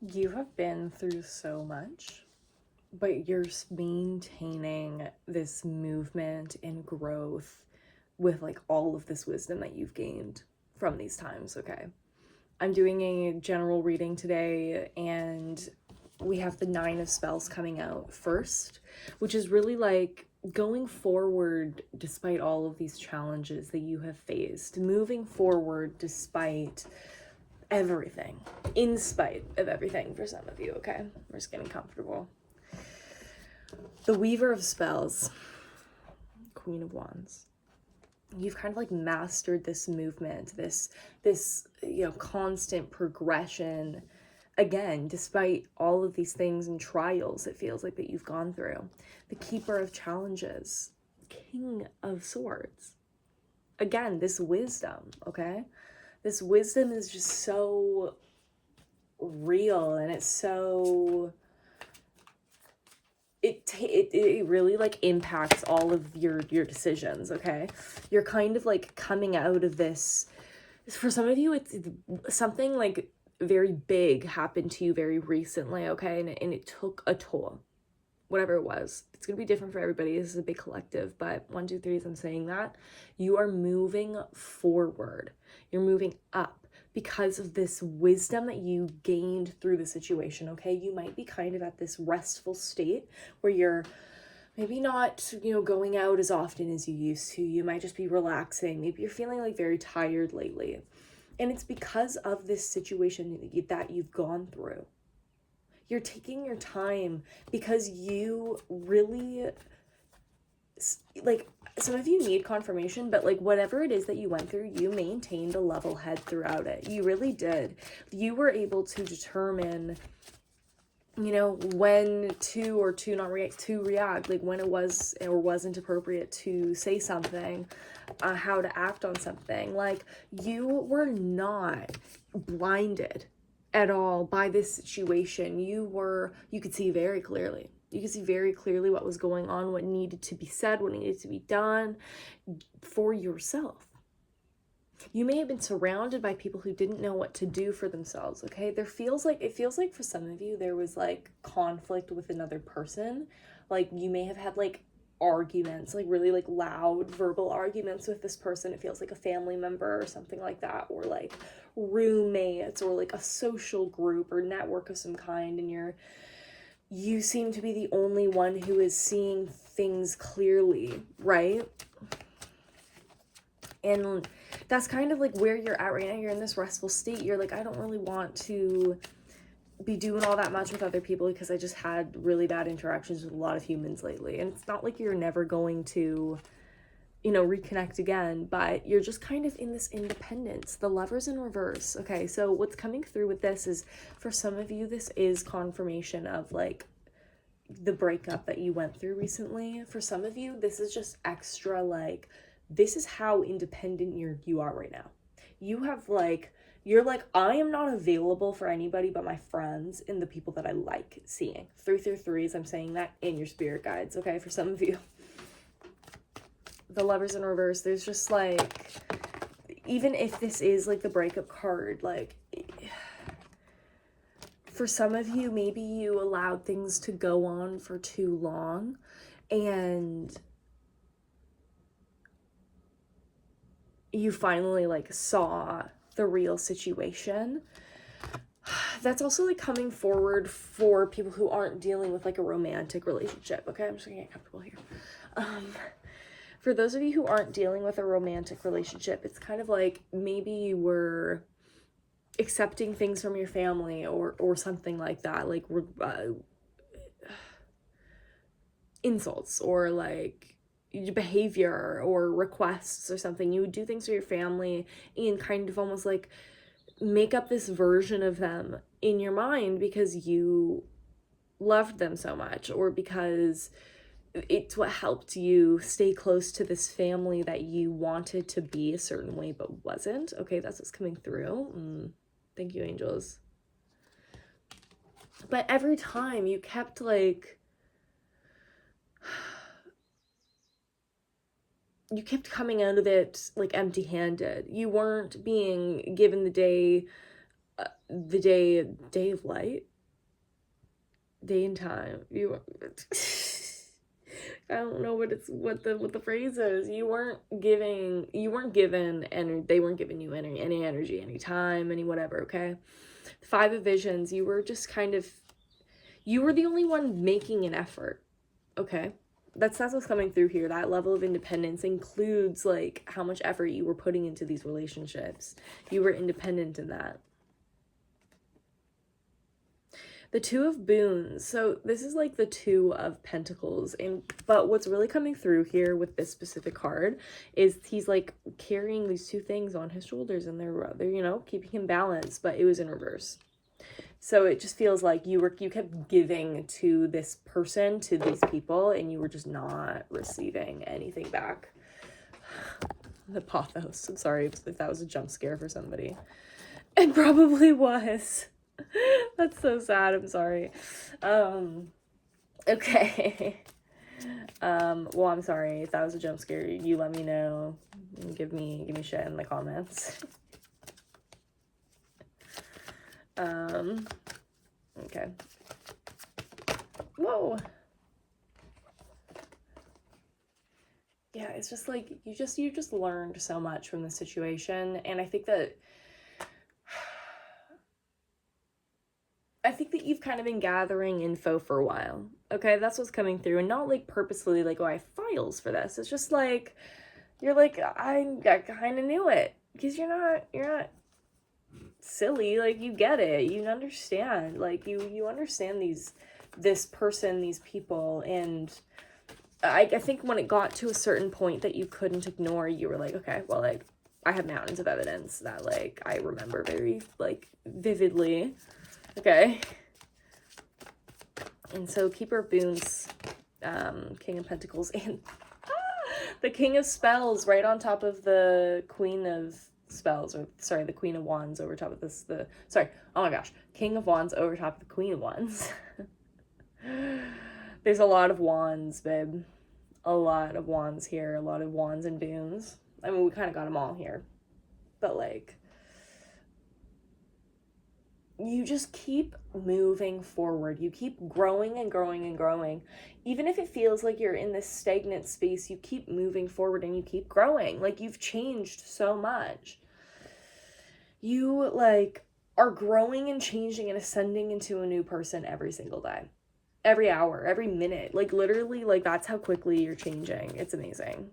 You have been through so much, but you're maintaining this movement and growth with like all of this wisdom that you've gained from these times, okay? I'm doing a general reading today, and we have the 9 of Spells coming out first, which is really like going forward despite all of these challenges that you have faced, moving forward despite everything, in spite of everything for some of you, okay? We're just getting comfortable. The Weaver of Spells, Queen of Wands. You've kind of like mastered this movement, this constant progression, again, despite all of these things and trials it feels like that you've gone through. The Keeper of Challenges, King of Swords. Again, this wisdom, okay? This wisdom is just so real, and it's so it really like impacts all of your decisions, okay? You're kind of like coming out of this. For some of you, it's something like very big happened to you very recently, okay? And it took a toll, whatever it was. It's gonna be different for everybody. This is a big collective, but 1, 2, 3, as I'm saying that, you are moving forward. You're moving up because of this wisdom that you gained through the situation, okay? You might be kind of at this restful state where you're maybe not, going out as often as you used to. You might just be relaxing. Maybe you're feeling like very tired lately. And it's because of this situation that you've gone through. You're taking your time because you really, like, some of you need confirmation, but like whatever it is that you went through, you maintained a level head throughout it. You really did. You were able to determine, when to react, like when it was or wasn't appropriate to say something, how to act on something. Like, you were not blinded at all by this situation. You could see very clearly. You could see very clearly what was going on, what needed to be said, what needed to be done for yourself. You may have been surrounded by people who didn't know what to do for themselves, okay? It feels like for some of you, there was like conflict with another person. Like, you may have had like arguments, like really like loud verbal arguments with this person. It feels like a family member or something like that, or like roommates, or like a social group or network of some kind, and you seem to be the only one who is seeing things clearly, right? And that's kind of like where you're at right now. You're in this restful state. You're like, I don't really want to be doing all that much with other people because I just had really bad interactions with a lot of humans lately. And it's not like you're never going to, reconnect again, but you're just kind of in this independence. The Lover's in reverse. Okay, so what's coming through with this is, for some of you, this is confirmation of like the breakup that you went through recently. For some of you, this is just extra, like, this is how independent you are right now. You're like, I am not available for anybody but my friends and the people that I like seeing. 3 through 3s, I'm saying that in your spirit guides, okay? For some of you. The Lover's in reverse, there's just like, even if this is like the breakup card, like, for some of you, maybe you allowed things to go on for too long, and you finally like saw the real situation. That's also like coming forward for people who aren't dealing with like a romantic relationship, okay? I'm just gonna get comfortable here. For those of you who aren't dealing with a romantic relationship, it's kind of like maybe you were accepting things from your family or something like that, like insults or like behavior or requests or something. You would do things for your family and kind of almost like make up this version of them in your mind because you loved them so much, or because it's what helped you stay close to this family that you wanted to be a certain way but wasn't. Okay, that's what's coming through. Thank you, angels. But every time you kept like, you kept coming out of it like empty-handed. You weren't being given the day the day of light, day and time. I don't know what the phrase is. You weren't given any, they weren't giving you any energy, any time, any whatever, okay? 5 of Visions, you were just kind of, you were the only one making an effort, okay? That's what's coming through here. That level of independence includes like how much effort you were putting into these relationships. You were independent in that. The 2 of Boons. So this is like the 2 of Pentacles. But what's really coming through here with this specific card is he's like carrying these 2 things on his shoulders, and they're you know, keeping him balanced, but it was in reverse. So it just feels like you kept giving to this person, to these people, and you were just not receiving anything back. The pathos. I'm sorry if that was a jump scare for somebody. It probably was. That's so sad. I'm sorry. Okay. Well, I'm sorry if that was a jump scare. You let me know. Give me shit in the comments. Okay. Whoa. Yeah, it's just like you just learned so much from the situation, and I think that you've kind of been gathering info for a while. Okay, that's what's coming through, and not like purposely like, oh, I have files for this. It's just like you're like, I kind of knew it, because you're not silly. Like, you get it, you understand, like you understand this person, these people, and I think when it got to a certain point that you couldn't ignore, you were like, okay, well, like, I have mountains of evidence that like I remember very like vividly. Okay. And so Keeper of Boons, King of Pentacles, and the King of Spells right on top of the Queen of Spells, or sorry, the Queen of Wands over top of this, oh my gosh, King of Wands over top of the Queen of Wands. There's a lot of wands, babe. A lot of wands here, a lot of wands and boons. I mean, we kind of got them all here. But like, you just keep moving forward. You keep growing and growing and growing. Even if it feels like you're in this stagnant space, you keep moving forward and you keep growing. Like, you've changed so much. You like are growing and changing and ascending into a new person every single day. Every hour, every minute. Like, literally, like, that's how quickly you're changing. It's amazing.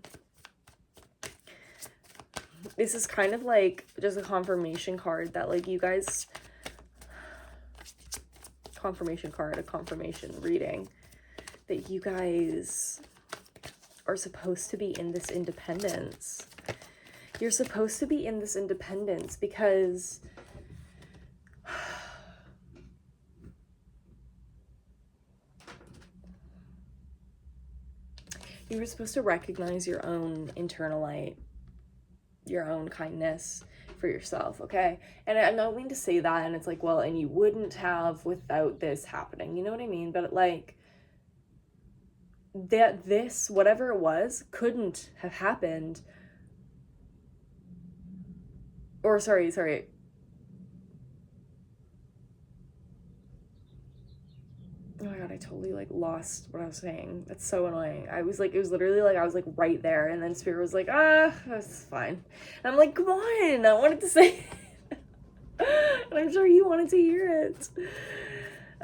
This is kind of like just a confirmation card that like you guys, confirmation card, a confirmation reading that you guys are supposed to be in this independence. You're supposed to be in this independence because you were supposed to recognize your own internal light, your own kindness for yourself, okay? And I don't mean to say that and it's like, well, and you wouldn't have without this happening, you know what I mean? But like, that this, whatever it was, couldn't have happened, or sorry, oh my god, I totally like lost what I was saying. That's so annoying. I was like, it was literally like I was like right there, and then Spirit was like, that's fine. And I'm like, come on, I wanted to say it. And I'm sure you wanted to hear it.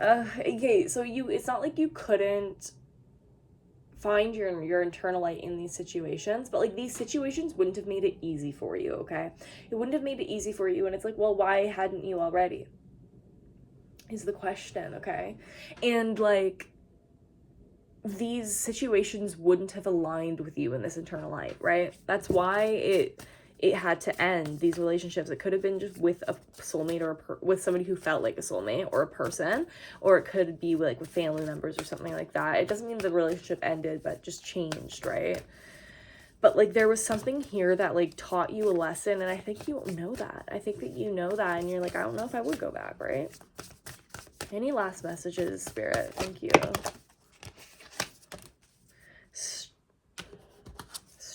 Okay, so it's not like you couldn't find your internal light in these situations, but like these situations wouldn't have made it easy for you, okay? It wouldn't have made it easy for you, and it's like, well, why hadn't you already? Is the question, okay? And like, these situations wouldn't have aligned with you in this internal light, right? That's why it had to end, these relationships. It could have been just with a soulmate or with somebody who felt like a soulmate or a person, or it could be like with family members or something like that. It doesn't mean the relationship ended, but just changed, right? But like, there was something here that like taught you a lesson, and I think you know that. I think that you know that, and you're like, I don't know if I would go back, right? Any last messages, Spirit? Thank you.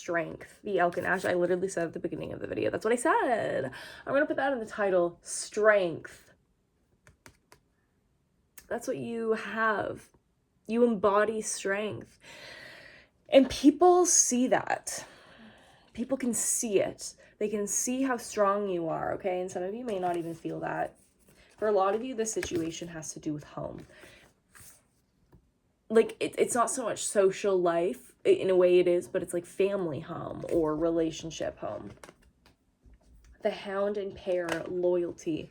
strength. The Elkin Ash, I literally said at the beginning of the video. That's what I said. I'm going to put that in the title. Strength. That's what you have. You embody strength. And people see that. People can see it. They can see how strong you are, okay? And some of you may not even feel that. For a lot of you, this situation has to do with home. Like, it's not so much social life, in a way it is, but it's like family home or relationship home. The Hound and Pair, loyalty.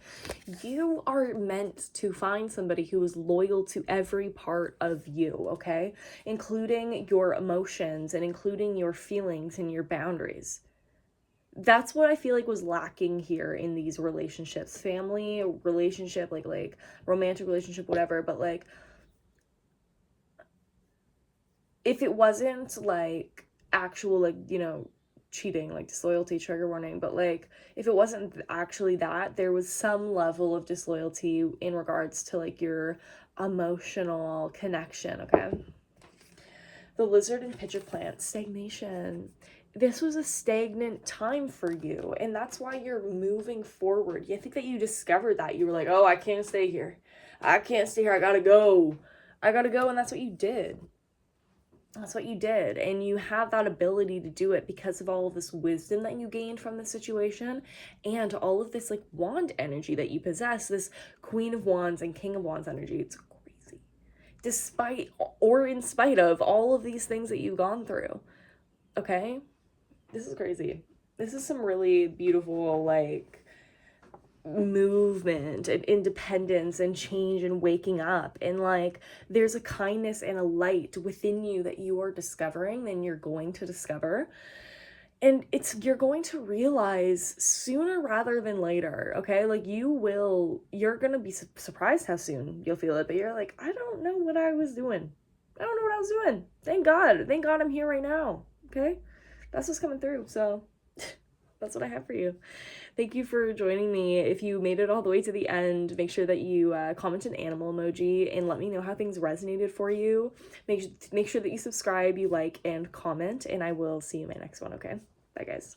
You are meant to find somebody who is loyal to every part of you, okay? Including your emotions and including your feelings and your boundaries. That's what I feel like was lacking here in these relationships. Family, relationship, like romantic relationship, whatever, but like, if it wasn't like actual, like, you know, cheating, like disloyalty, trigger warning, but like if it wasn't actually that, there was some level of disloyalty in regards to like your emotional connection, okay? The Lizard and Pitcher Plant, stagnation. This was a stagnant time for you, and that's why you're moving forward. You think that you discovered that. You were like, oh, I can't stay here. I can't stay here. I gotta go. And that's what you did. That's what you did. And you have that ability to do it because of all of this wisdom that you gained from the situation and all of this like wand energy that you possess, this Queen of Wands and King of Wands energy. It's crazy. Despite or in spite of all of these things that you've gone through. Okay? This is crazy. This is some really beautiful, like, movement and independence and change and waking up, and like there's a kindness and a light within you that you are discovering and you're going to discover, and you're going to realize sooner rather than later, okay? Like you're gonna be surprised how soon you'll feel it, but you're like, I don't know what I was doing. Thank God I'm here right now, okay? That's what's coming through. So that's what I have for you. Thank you for joining me. If you made it all the way to the end, make sure that you comment an animal emoji and let me know how things resonated for you. Make sure that you subscribe, you like, and comment, and I will see you in my next one, okay? Bye, guys.